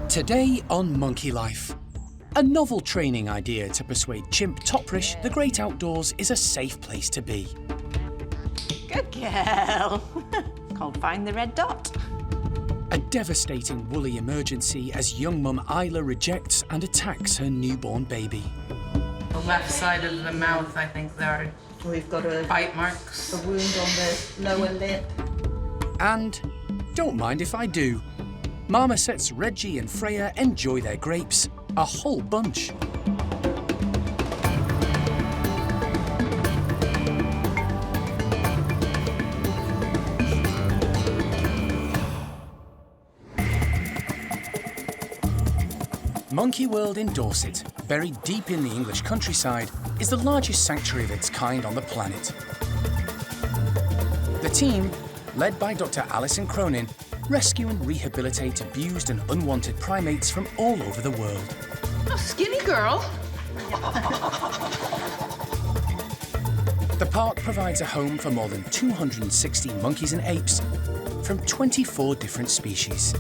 Today on Monkey Life, a novel training idea to persuade chimp Toprish the great outdoors is a safe place to be. Good girl. It's called Find the Red Dot. A devastating woolly emergency as young mum Isla rejects and attacks her newborn baby. The left side of the mouth, I think there are We've got a bite marks. wound on the lower lip. And don't mind if I do. Marmosets Reggie and Freya enjoy their grapes, a whole bunch. Monkey World in Dorset, buried deep in the English countryside, is the largest sanctuary of its kind on the planet. The team, led by Dr. Alison Cronin, rescue and rehabilitate abused and unwanted primates from all over the world. Oh, skinny girl. The park provides a home for more than 260 monkeys and apes from 24 different species.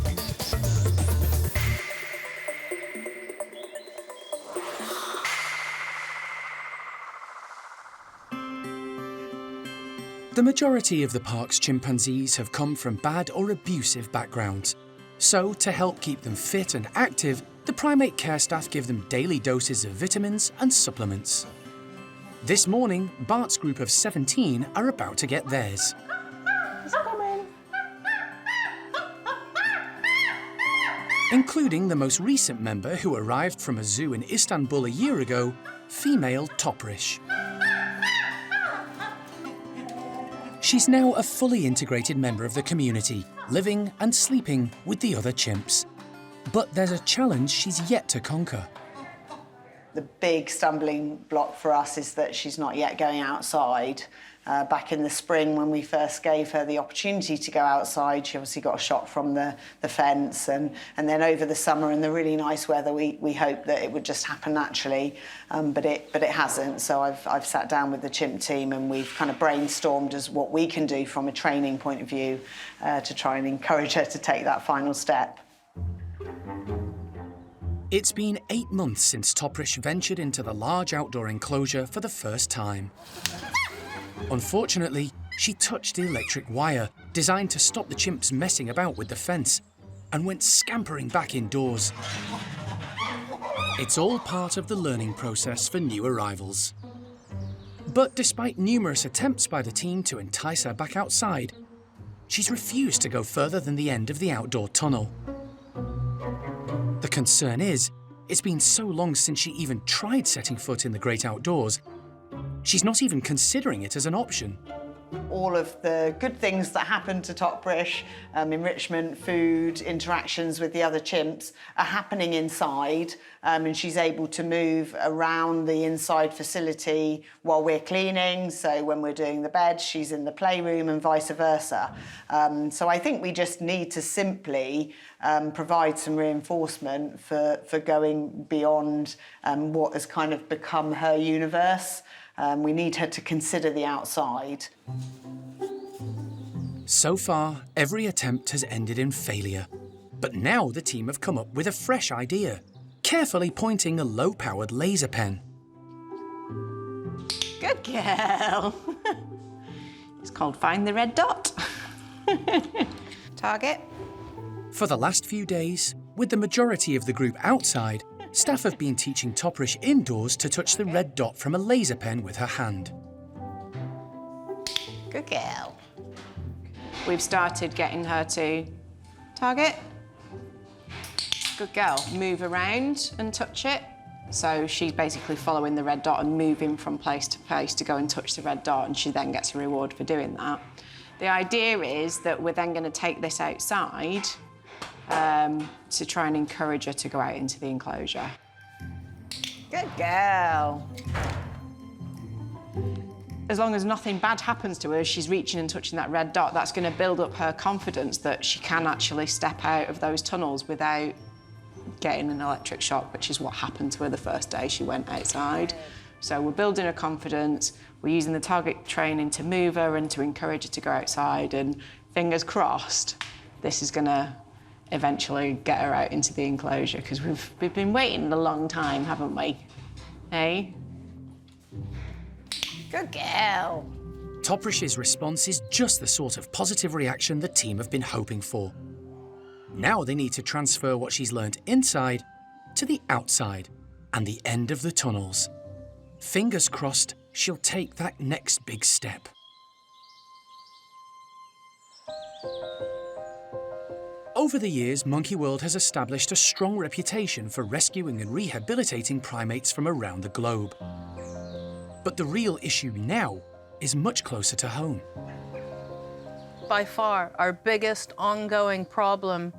The majority of the park's chimpanzees have come from bad or abusive backgrounds. So, to help keep them fit and active, the primate care staff give them daily doses of vitamins and supplements. This morning, Bart's group of 17 are about to get theirs. He's coming. Including the most recent member who arrived from a zoo in Istanbul a year ago, female Toprish. She's now a fully integrated member of the community, living and sleeping with the other chimps. But there's a challenge she's yet to conquer. The big stumbling block for us is that she's not yet going outside. Back in the spring, when we first gave her the opportunity to go outside, she obviously got a shock from the fence. And then over the summer and the really nice weather, we hoped that it would just happen naturally, but it hasn't. So I've sat down with the chimp team and we've kind of brainstormed as what we can do from a training point of view to try and encourage her to take that final step. It's been 8 months since Toprish ventured into the large outdoor enclosure for the first time. Unfortunately, she touched the electric wire, designed to stop the chimps messing about with the fence, and went scampering back indoors. It's all part of the learning process for new arrivals. But despite numerous attempts by the team to entice her back outside, she's refused to go further than the end of the outdoor tunnel. The concern is, it's been so long since she even tried setting foot in the great outdoors, she's not even considering it as an option. All of the good things that happen to Toprish, enrichment, food, interactions with the other chimps, are happening inside, and she's able to move around the inside facility while we're cleaning. So when we're doing the bed, she's in the playroom and vice versa. So I think we just need to simply provide some reinforcement for going beyond what has kind of become her universe. We need her to consider the outside. So far, every attempt has ended in failure. But now the team have come up with a fresh idea, carefully pointing a low-powered laser pen. Good girl. It's called Find the Red Dot. Target. For the last few days, with the majority of the group outside, staff have been teaching Toprish indoors to touch the red dot from a laser pen with her hand. Good girl. We've started getting her to target. Good girl. Move around and touch it. So she's basically following the red dot and moving from place to place to go and touch the red dot, and she then gets a reward for doing that. The idea is that we're then going to take this outside to try and encourage her to go out into the enclosure. Good girl. As long as nothing bad happens to her, she's reaching and touching that red dot, that's going to build up her confidence that she can actually step out of those tunnels without getting an electric shock, which is what happened to her the first day she went outside. So we're building her confidence, we're using the target training to move her and to encourage her to go outside, and fingers crossed, this is going to eventually get her out into the enclosure, because we've been waiting a long time, haven't we? Hey? Good girl. Toprish's response is just the sort of positive reaction the team have been hoping for. Now they need to transfer what she's learnt inside to the outside and the end of the tunnels. Fingers crossed she'll take that next big step. Over the years, Monkey World has established a strong reputation for rescuing and rehabilitating primates from around the globe. But the real issue now is much closer to home. By far, our biggest ongoing problem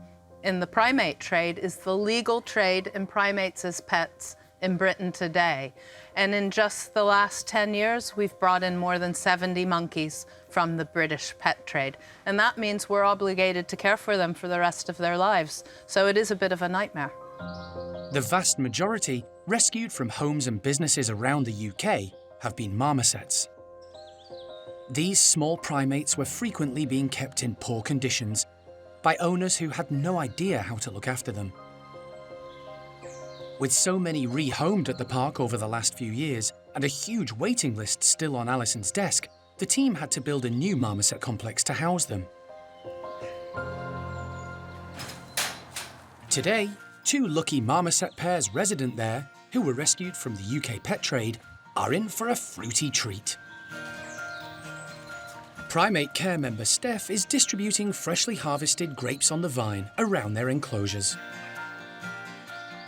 in the primate trade is the legal trade in primates as pets in Britain today. And in just the last 10 years, we've brought in more than 70 monkeys from the British pet trade. And that means we're obligated to care for them for the rest of their lives. So it is a bit of a nightmare. The vast majority, rescued from homes and businesses around the UK, have been marmosets. These small primates were frequently being kept in poor conditions by owners who had no idea how to look after them. With so many rehomed at the park over the last few years and a huge waiting list still on Alison's desk, the team had to build a new marmoset complex to house them. Today, 2 lucky marmoset pairs resident there, who were rescued from the UK pet trade, are in for a fruity treat. Primate care member Steph is distributing freshly harvested grapes on the vine around their enclosures.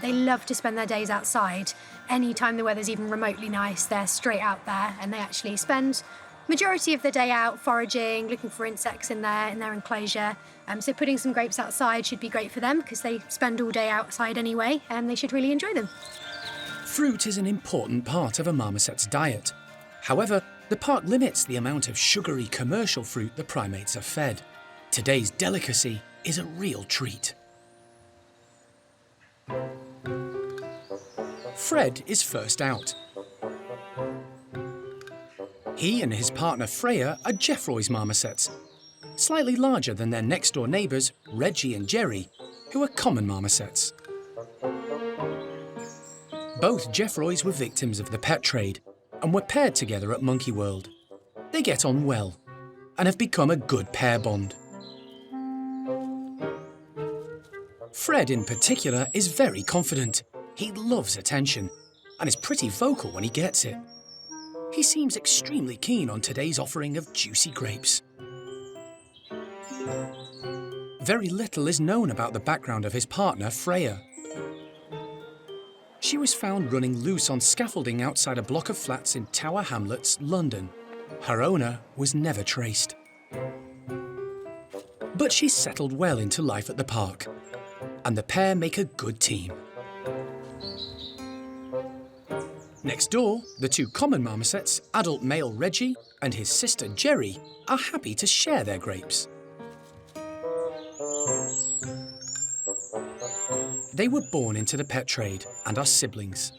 They love to spend their days outside. Anytime the weather's even remotely nice, they're straight out there, and they actually spend majority of the day out foraging, looking for insects in their enclosure. So putting some grapes outside should be great for them because they spend all day outside anyway, and they should really enjoy them. Fruit is an important part of a marmoset's diet. However, the park limits the amount of sugary commercial fruit the primates are fed. Today's delicacy is a real treat. Fred is first out. He and his partner Freya are Jeffroy's marmosets, slightly larger than their next-door neighbours Reggie and Jerry, who are common marmosets. Both Jeffroys were victims of the pet trade and were paired together at Monkey World. They get on well and have become a good pair bond. Fred in particular is very confident. He loves attention and is pretty vocal when he gets it. He seems extremely keen on today's offering of juicy grapes. Very little is known about the background of his partner, Freya. She was found running loose on scaffolding outside a block of flats in Tower Hamlets, London. Her owner was never traced. But she's settled well into life at the park, and the pair make a good team. Next door, the 2 common marmosets, adult male Reggie and his sister Jerry, are happy to share their grapes. They were born into the pet trade and are siblings.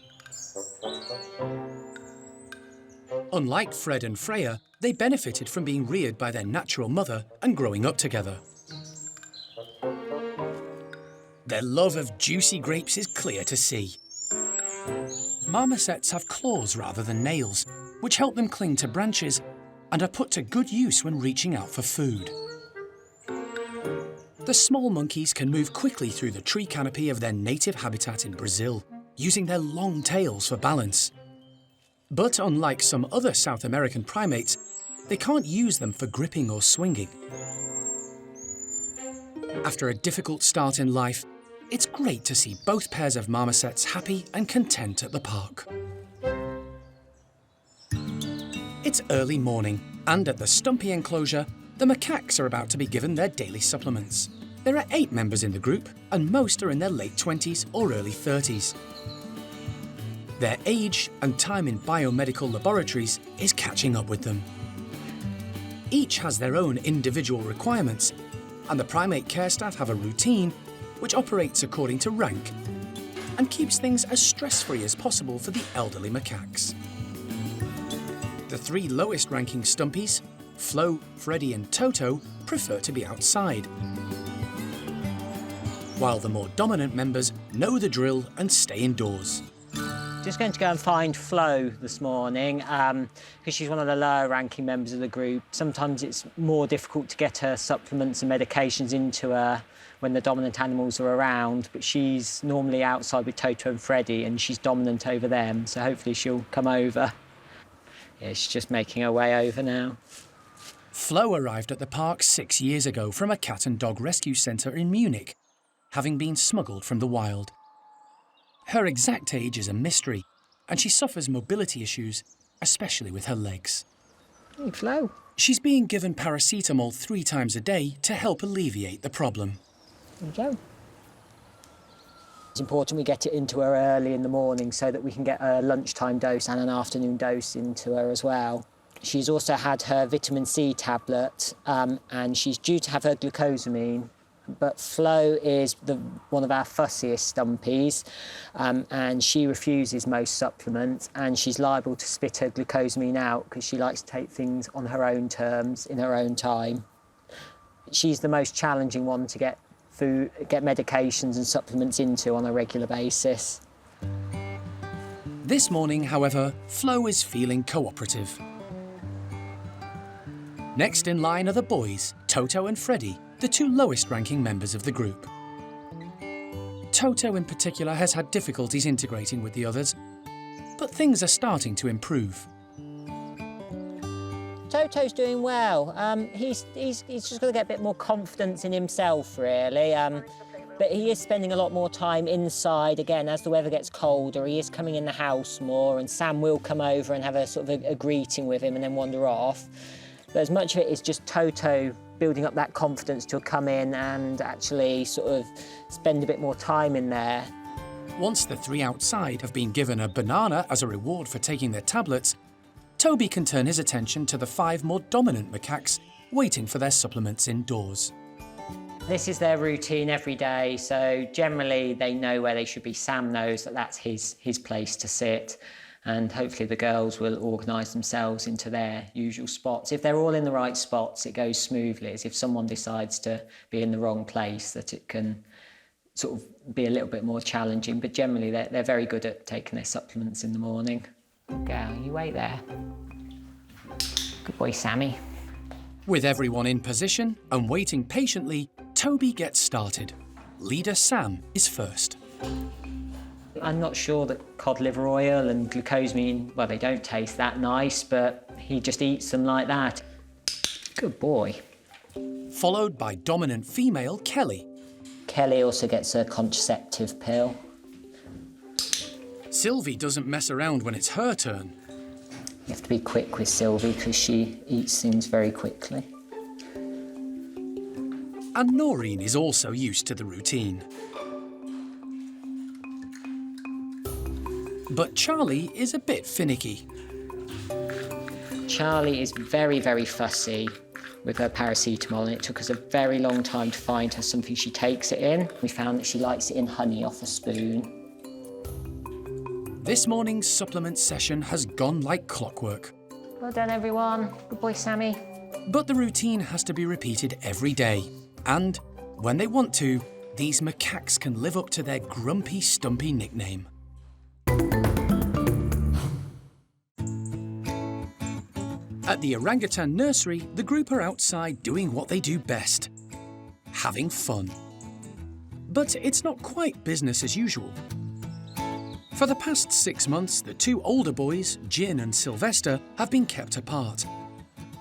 Unlike Fred and Freya, they benefited from being reared by their natural mother and growing up together. Their love of juicy grapes is clear to see. Marmosets have claws rather than nails, which help them cling to branches and are put to good use when reaching out for food. The small monkeys can move quickly through the tree canopy of their native habitat in Brazil, using their long tails for balance. But unlike some other South American primates, they can't use them for gripping or swinging. After a difficult start in life, it's great to see both pairs of marmosets happy and content at the park. It's early morning, and at the Stumpy enclosure, the macaques are about to be given their daily supplements. There are 8 members in the group, and most are in their late 20s or early 30s. Their age and time in biomedical laboratories is catching up with them. Each has their own individual requirements, and the primate care staff have a routine which operates according to rank and keeps things as stress-free as possible for the elderly macaques. The 3 lowest-ranking Stumpies, Flo, Freddy and Toto, prefer to be outside. while the more dominant members know the drill and stay indoors. Just going to go and find Flo this morning because she's one of the lower ranking members of the group. Sometimes it's more difficult to get her supplements and medications into her when the dominant animals are around, but she's normally outside with Toto and Freddie and she's dominant over them, so hopefully she'll come over. Yeah, she's just making her way over now. Flo arrived at the park 6 years ago from a cat and dog rescue centre in Munich, having been smuggled from the wild. Her exact age is a mystery, and she suffers mobility issues, especially with her legs. Hey, Flo. She's being given paracetamol 3 times a day to help alleviate the problem. There you go. It's important we get it into her early in the morning so that we can get a lunchtime dose and an afternoon dose into her as well. She's also had her vitamin C tablet, and she's due to have her glucosamine. But Flo is one of our fussiest stumpies, and she refuses most supplements, and she's liable to spit her glucosamine out because she likes to take things on her own terms, in her own time. She's the most challenging one to get medications and supplements into on a regular basis. This morning, however, Flo is feeling cooperative. Next in line are the boys, Toto and Freddie, the 2 lowest ranking members of the group. Toto in particular has had difficulties integrating with the others, but things are starting to improve. Toto's doing well. He's just got to get a bit more confidence in himself, really. But he is spending a lot more time inside. Again, as the weather gets colder, he is coming in the house more, and Sam will come over and have a sort of a greeting with him and then wander off. But as much of it is just Toto building up that confidence to come in and actually sort of spend a bit more time in there. Once the 3 outside have been given a banana as a reward for taking their tablets, Toby can turn his attention to the 5 more dominant macaques waiting for their supplements indoors. This is their routine every day, so generally they know where they should be. Sam knows that that's his place to sit, and hopefully the girls will organise themselves into their usual spots. If they're all in the right spots, it goes smoothly. As if someone decides to be in the wrong place, that it can sort of be a little bit more challenging, but generally they're very good at taking their supplements in the morning. Good girl, you wait there. Good boy, Sammy. With everyone in position and waiting patiently, Toby gets started. Leader Sam is first. I'm not sure that cod liver oil and glucosamine, well, they don't taste that nice, but he just eats them like that. Good boy. Followed by dominant female Kelly. Kelly also gets a contraceptive pill. Sylvie doesn't mess around when it's her turn. You have to be quick with Sylvie because she eats things very quickly. And Noreen is also used to the routine. But Charlie is a bit finicky. Charlie is very, very fussy with her paracetamol, and it took us a very long time to find her something she takes it in. We found that she likes it in honey off a spoon. This morning's supplement session has gone like clockwork. Well done, everyone. Good boy, Sammy. But the routine has to be repeated every day. And when they want to, these macaques can live up to their grumpy, stumpy nickname. At the orangutan nursery, the group are outside doing what they do best, having fun. But it's not quite business as usual. For the past 6 months, the 2 older boys, Jin and Sylvester, have been kept apart,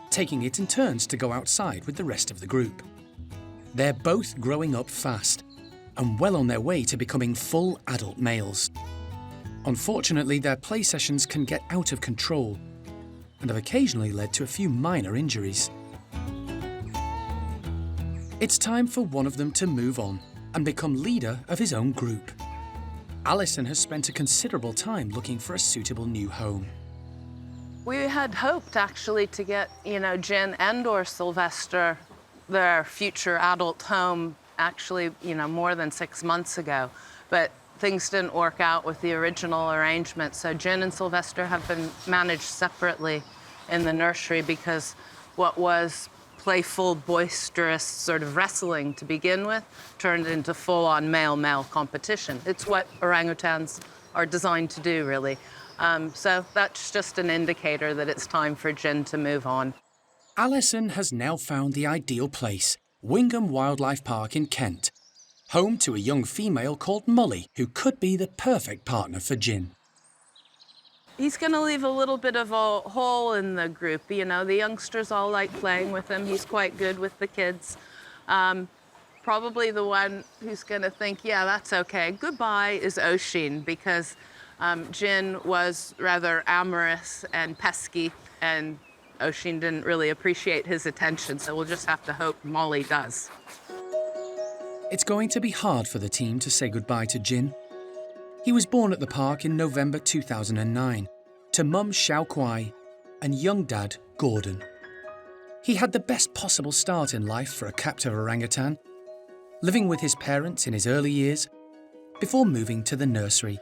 taking it in turns to go outside with the rest of the group. They're both growing up fast and well on their way to becoming full adult males. Unfortunately, their play sessions can get out of control and have occasionally led to a few minor injuries. It's time for one of them to move on and become leader of his own group. Alison has spent a considerable time looking for a suitable new home. We had hoped actually to get, Jen and/or Sylvester their future adult home actually, more than 6 months ago. But things didn't work out with the original arrangement. So Jen and Sylvester have been managed separately in the nursery because what was playful, boisterous sort of wrestling to begin with turned into full-on male-male competition. It's what orangutans are designed to do, really. So that's just an indicator that it's time for Jin to move on. Alison has now found the ideal place, Wingham Wildlife Park in Kent, home to a young female called Molly, who could be the perfect partner for Jin. He's going to leave a little bit of a hole in the group. You know, the youngsters all like playing with him. He's quite good with the kids. Probably the one who's going to think, yeah, that's okay, goodbye, is Oshin, because Jin was rather amorous and pesky, and Oshin didn't really appreciate his attention, so we'll just have to hope Molly does. It's going to be hard for the team to say goodbye to Jin. He was born at the park in November 2009 to mum Xiao Kuai and young dad Gordon. He had the best possible start in life for a captive orangutan, living with his parents in his early years before moving to the nursery,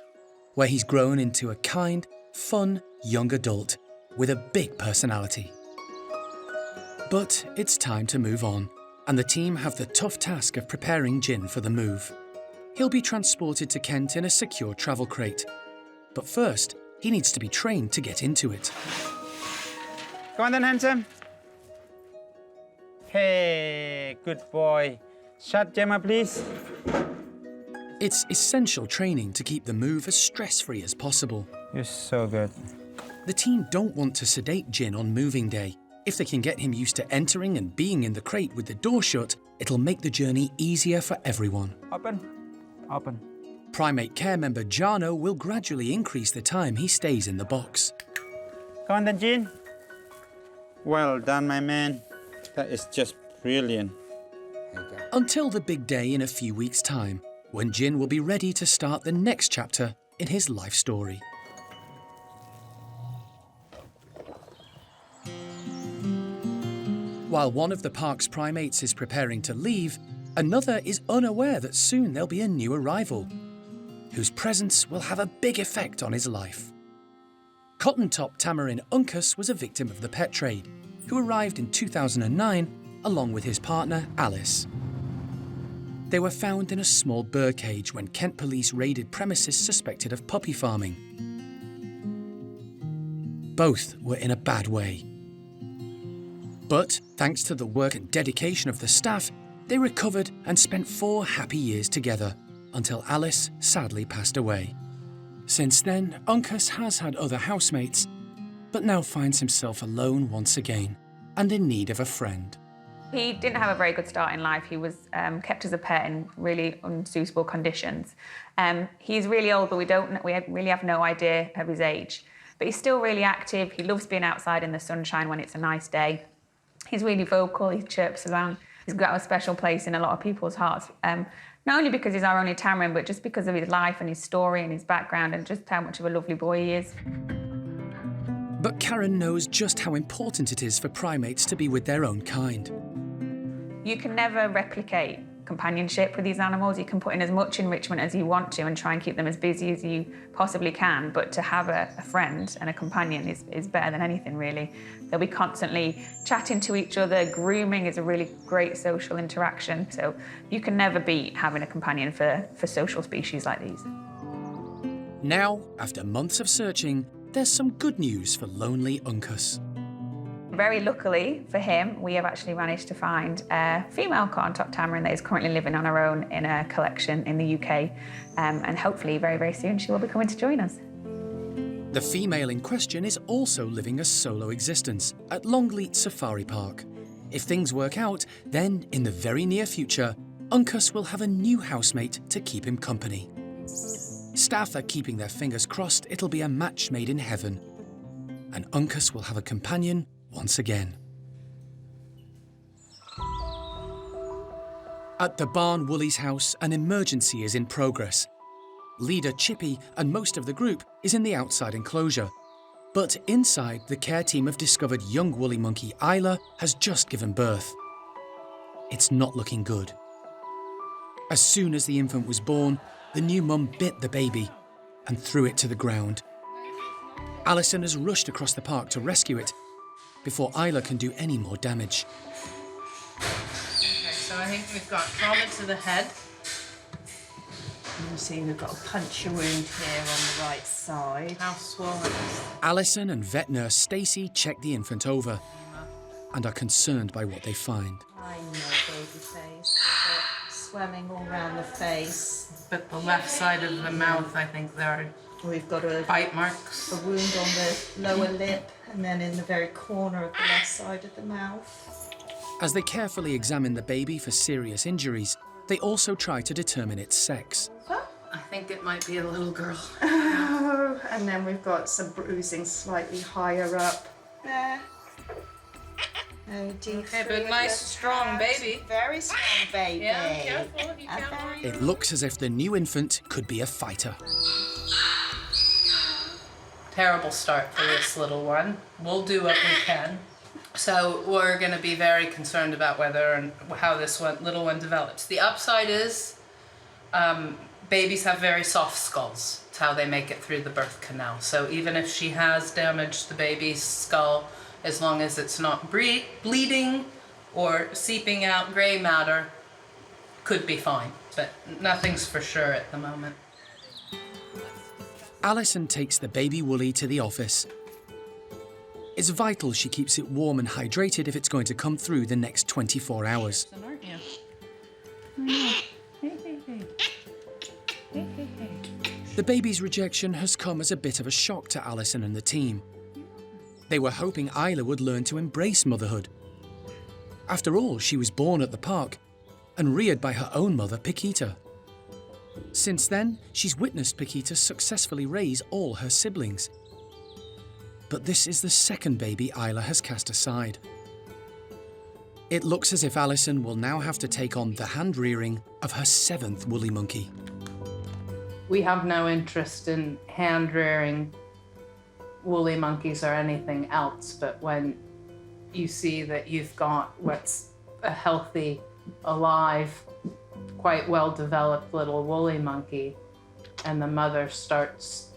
where he's grown into a kind, fun young adult with a big personality. But it's time to move on, and the team have the tough task of preparing Jin for the move. He'll be transported to Kent in a secure travel crate. But first, he needs to be trained to get into it. Come on then, handsome. Hey, good boy. Shut Gemma, please. It's essential training to keep the move as stress-free as possible. You're so good. The team don't want to sedate Jin on moving day. If they can get him used to entering and being in the crate with the door shut, it'll make the journey easier for everyone. Open. Open. Primate care member Jarno will gradually increase the time he stays in the box. Come on then, Jin. Well done, my man. That is just brilliant. Until the big day in a few weeks' time, when Jin will be ready to start the next chapter in his life story. While one of the park's primates is preparing to leave, another is unaware that soon there'll be a new arrival, whose presence will have a big effect on his life. Cotton-top tamarin Uncas was a victim of the pet trade, who arrived in 2009 along with his partner Alice. They were found in a small bird cage when Kent police raided premises suspected of puppy farming. Both were in a bad way. But thanks to the work and dedication of the staff, they recovered and spent 4 happy years together, until Alice sadly passed away. Since then, Uncas has had other housemates, but now finds himself alone once again, and in need of a friend. He didn't have a very good start in life. He was kept as a pet in really unsuitable conditions. He's really old, but we really have no idea of his age. But he's still really active. He loves being outside in the sunshine when it's a nice day. He's really vocal, he chirps around. He's got a special place in a lot of people's hearts, not only because he's our only tamarin, but just because of his life and his story and his background and just how much of a lovely boy he is. But Karen knows just how important it is for primates to be with their own kind. You can never replicate companionship with these animals. You can put in as much enrichment as you want to and try and keep them as busy as you possibly can, but to have a friend and a companion is better than anything, really. They'll be constantly chatting to each other. Grooming is a really great social interaction, so you can never beat having a companion for social species like these. Now, after months of searching, there's some good news for lonely Uncas. Very luckily for him, we have actually managed to find a female cotton-top tamarin that is currently living on her own in a collection in the UK, and hopefully very, very soon she will be coming to join us. The female in question is also living a solo existence at Longleat Safari Park. If things work out, then in the very near future, Uncas will have a new housemate to keep him company. Staff are keeping their fingers crossed it'll be a match made in heaven, and Uncas will have a companion once again. At the Barn Woolies house, an emergency is in progress. Leader Chippy and most of the group is in the outside enclosure. But inside, the care team have discovered young woolly monkey Isla has just given birth. It's not looking good. As soon as the infant was born, the new mum bit the baby and threw it to the ground. Alison has rushed across the park to rescue it before Isla can do any more damage. I think we've got trauma to the head. You can see we've got a puncture wound here on the right side. How swollen is it? Alison and vet nurse Stacey check the infant over and are concerned by what they find. I know, baby face. We've got swelling all around the face. But the left side of the mouth, I think there are We've got a bite marks. wound on the lower lip and then in the very corner of the left side of the mouth. As they carefully examine the baby for serious injuries, they also try to determine its sex. I think it might be a little girl. Oh, and then we've got some bruising slightly higher up there. Oh, deep. Okay, but nice, strong baby. Very strong baby. Yeah, careful, be careful. It looks as if the new infant could be a fighter. Terrible start for this little one. We'll do what we can. So we're going to be very concerned about whether and how this little one develops. The upside is babies have very soft skulls. It's how they make it through the birth canal. So even if she has damaged the baby's skull, as long as it's not bleeding or seeping out grey matter, could be fine. But nothing's for sure at the moment. Alison takes the baby Woolly to the office. It's vital she keeps it warm and hydrated if it's going to come through the next 24 hours. Aren't you? The baby's rejection has come as a bit of a shock to Alison and the team. They were hoping Isla would learn to embrace motherhood. After all, she was born at the park and reared by her own mother, Paquita. Since then, she's witnessed Paquita successfully raise all her siblings. But this is the second baby Isla has cast aside. It looks as if Alison will now have to take on the hand-rearing of her 7th woolly monkey. We have no interest in hand-rearing woolly monkeys or anything else, but when you see that you've got what's a healthy, alive, quite well-developed little woolly monkey, and the mother starts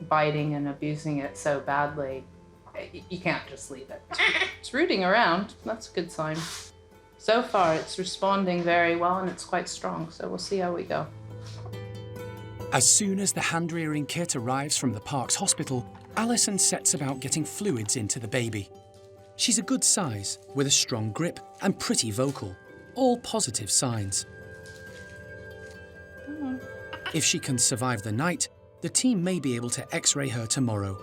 biting and abusing it so badly, you can't just leave it. It's rooting around. That's a good sign. So far, it's responding very well and it's quite strong, so we'll see how we go. As soon as the hand-rearing kit arrives from the park's hospital, Alison sets about getting fluids into the baby. She's a good size, with a strong grip and pretty vocal. All positive signs. If she can survive the night, the team may be able to X-ray her tomorrow.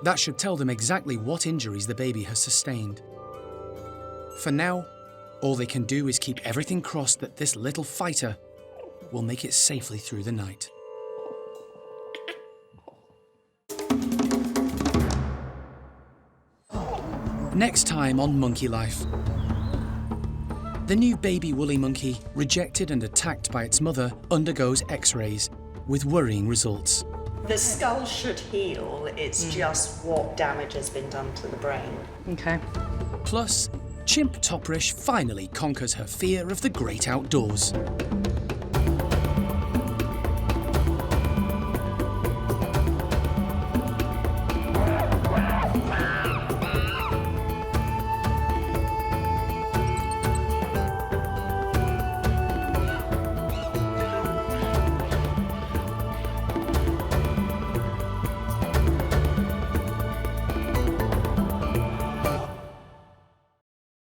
That should tell them exactly what injuries the baby has sustained. For now, all they can do is keep everything crossed that this little fighter will make it safely through the night. Next time on Monkey Life. The new baby woolly monkey, rejected and attacked by its mother, undergoes X-rays, with worrying results. The skull should heal, it's just what damage has been done to the brain. Okay. Plus, Chimp Toprish finally conquers her fear of the great outdoors.